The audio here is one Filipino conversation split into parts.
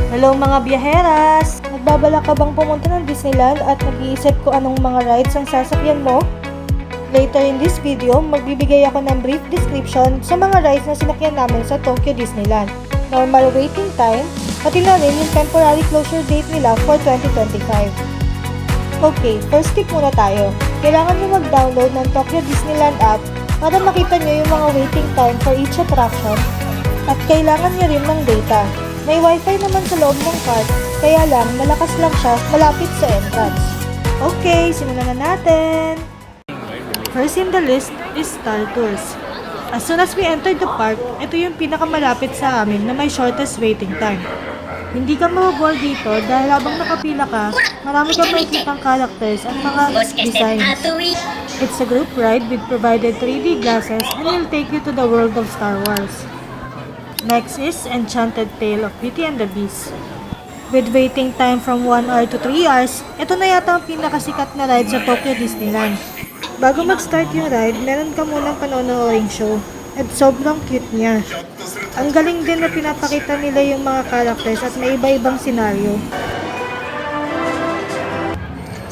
Hello mga biyaheras! Nagbabala ka bang pumunta ng Disneyland at nag-iisip ko anong mga rides ang sasakyan mo? Later in this video, magbibigay ako ng brief description sa mga rides na sinakyan namin sa Tokyo Disneyland, normal waiting time, pati na rin yung temporary closure date nila for 2025. Okay, first tip muna tayo. Kailangan nyo mag-download ng Tokyo Disneyland app para makita nyo yung mga waiting time for each attraction at kailangan nyo rin ng data. May wifi naman sa loob ng park, kaya lang malakas lang siya malapit sa entrance. Okay, simulan na natin! First in the list is Star Tours. As soon as we entered the park, ito yung pinakamalapit sa amin na may shortest waiting time. Hindi ka mababore dito dahil habang nakapila ka, marami kang makikitang characters at mga designs. It's a group ride with provided 3D glasses and will take you to the world of Star Wars. Next is Enchanted Tale of Beauty and the Beast. With waiting time from 1 hour to 3 hours, ito na yata ang pinakasikat na ride sa Tokyo Disneyland. Bago mag-start yung ride, meron ka munang panonooring show. At sobrang cute niya. Ang galing din na pinapakita nila yung mga characters at may iba-ibang senaryo.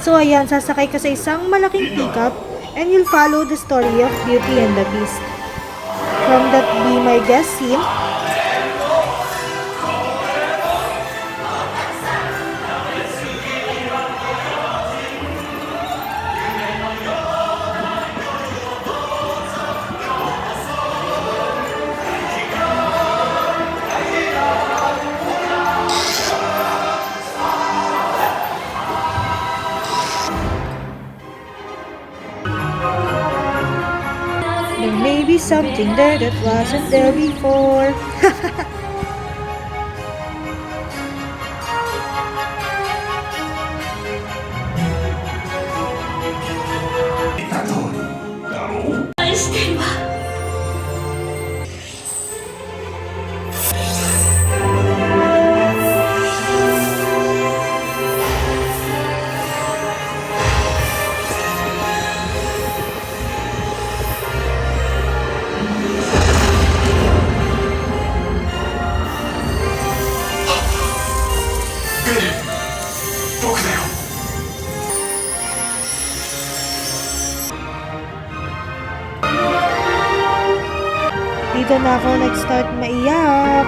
So ayan, sasakay ka sa isang malaking pickup and you'll follow the story of Beauty and the Beast. From that Be My Guest scene, there may be something there that wasn't there before. Dito na ako nag-start maiyak.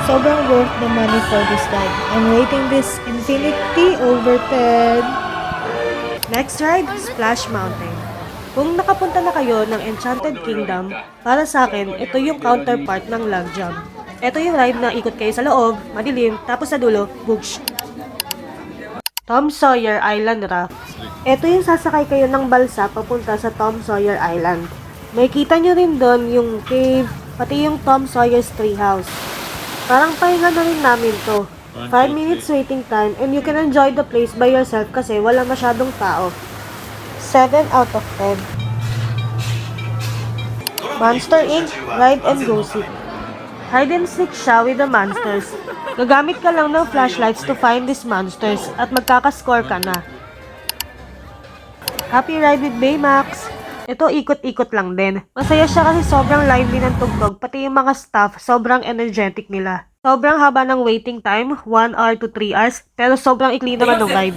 Sobrang worth the money for this ride. I'm rating this infinity over 10. Next ride, Splash Mountain. Kung nakapunta na kayo ng Enchanted Kingdom, para sa akin, ito yung counterpart ng Log Jump. Ito yung ride na ikot kayo sa loob, madilim, tapos sa dulo, boosh. Tom Sawyer Island Raft. Ito yung sasakay kayo ng balsa papunta sa Tom Sawyer Island. May kita nyo rin doon yung cave, pati yung Tom Sawyer's Treehouse. Parang pahinga na rin namin to. 5 minutes waiting time and you can enjoy the place by yourself kasi wala masyadong tao. 7 out of 10. Monster Inc. Ride and Go Seek. Hide and seek siya with the monsters. Gagamit ka lang ng flashlights to find these monsters at magkakascore ka na. Happy ride with Baymax. Ito ikot-ikot lang din. Masaya siya kasi sobrang lively ng tugtog, pati yung mga staff, sobrang energetic nila. Sobrang haba ng waiting time, 1 hour to 3 hours, pero sobrang ikli naman ng ride.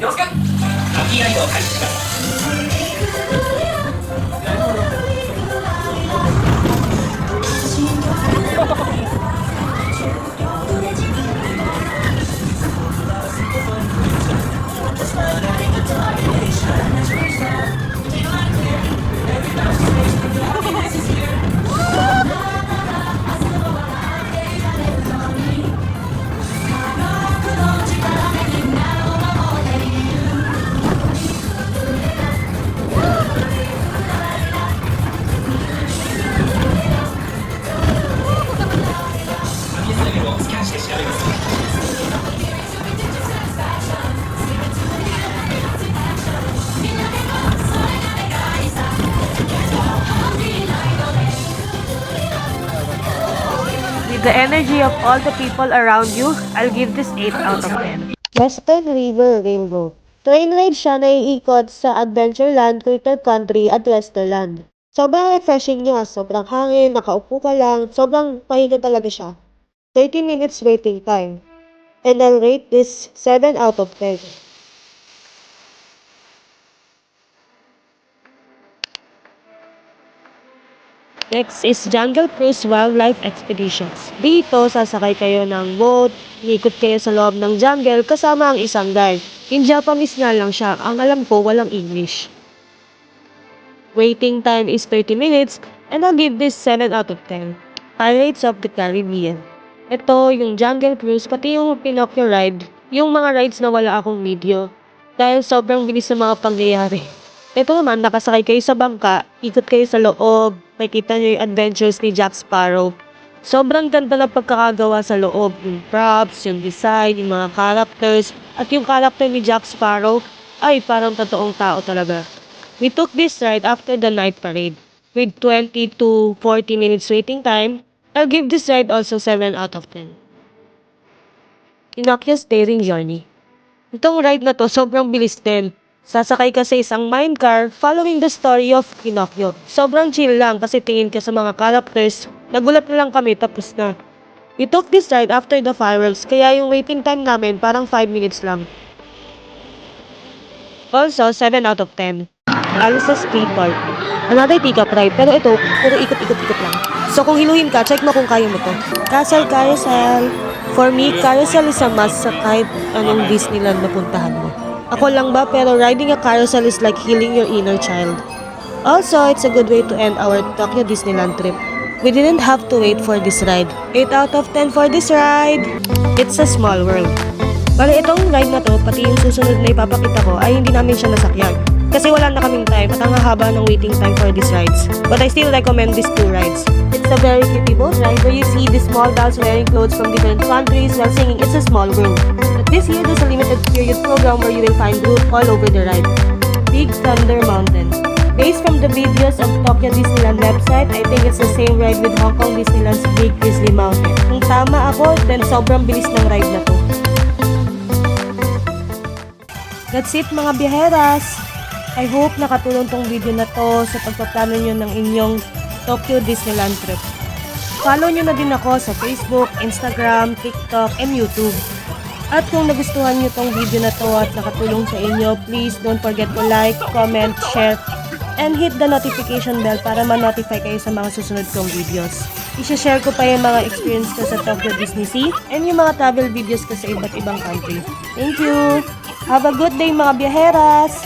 the energy of all the people around you, I'll give this 8 out of 10. Western River Railroad. Train ride siya na iikot sa Adventureland, Critter Country at Westerland. Sobrang refreshing niya, sobrang hangin, nakaupo ka lang, sobrang pahinga talaga siya. 30 minutes waiting time. And I'll rate this 7 out of 10. Next is Jungle Cruise Wildlife Expeditions. Dito, sasakay kayo ng boat, iikot kayo sa loob ng jungle kasama ang isang guide. In Japanese nga lang siya, ang alam ko walang English. Waiting time is 30 minutes and I'll give this 7 out of 10. Pirates of the Caribbean. Ito, yung Jungle Cruise, pati yung Pinocchio ride, yung mga rides na wala akong video. Dahil sobrang bilis ng mga pangyayari. Ito naman, nakasakay kayo sa bangka, ikot kayo sa loob, makita nyo yung adventures ni Jack Sparrow. Sobrang ganda ng pagkakagawa sa loob, yung props, yung design, yung mga characters, at yung character ni Jack Sparrow, ay parang totoong tao talaga. We took this ride after the night parade. With 20 to 40 minutes waiting time, I'll give this ride also 7 out of 10. Pinocchio's Daring Journey. Itong ride na to, sobrang bilis din. Sasakay ka sa isang minecar following the story of Pinocchio. Sobrang chill lang kasi tingin ka sa mga characters. Nagulat na lang kami tapos na. We took this ride after the fireworks kaya yung waiting time namin parang 5 minutes lang. Also, 7 out of 10. Alice's Street Park. Another pick-up ride pero ito, puro ikot-ikot-ikot lang. So kung hiluhin ka, check mo kung kaya mo to. Castle Carousel. For me, carousel is a must sa kahit anong Disneyland na puntahan mo. Ako lang ba, pero riding a carousel is like healing your inner child. Also, it's a good way to end our Tokyo Disneyland trip. We didn't have to wait for this ride. 8 out of 10 for this ride! It's a small world. Bale, itong ride na to, pati yung susunod na ipapakita ko, ay hindi namin siya nasakyan. Kasi wala na kaming time at ang haba ng waiting time for these rides. But I still recommend these 2 rides. It's a very cute boat ride where you see the small dolls wearing clothes from different countries while singing It's a Small World. But this year, there's a limited period program where you will find group all over the ride. Big Thunder Mountain. Based from the videos of Tokyo Disneyland website, I think it's the same ride with Hong Kong Disneyland's Big Grizzly Mountain. Kung tama ako, then sobrang bilis ng ride na to. That's it mga biyeheras! I hope nakatulong tong video na to sa pagpaplano nyo ng inyong Tokyo Disneyland trip. Follow nyo na din ako sa Facebook, Instagram, TikTok, and YouTube. At kung nagustuhan nyo tong video na to at nakatulong sa inyo, please don't forget to like, comment, share, and hit the notification bell para ma-notify kayo sa mga susunod kong videos. I-share ko pa yung mga experience ko sa Tokyo Disney Sea and yung mga travel videos ko sa iba't ibang country. Thank you! Have a good day mga biyaheras!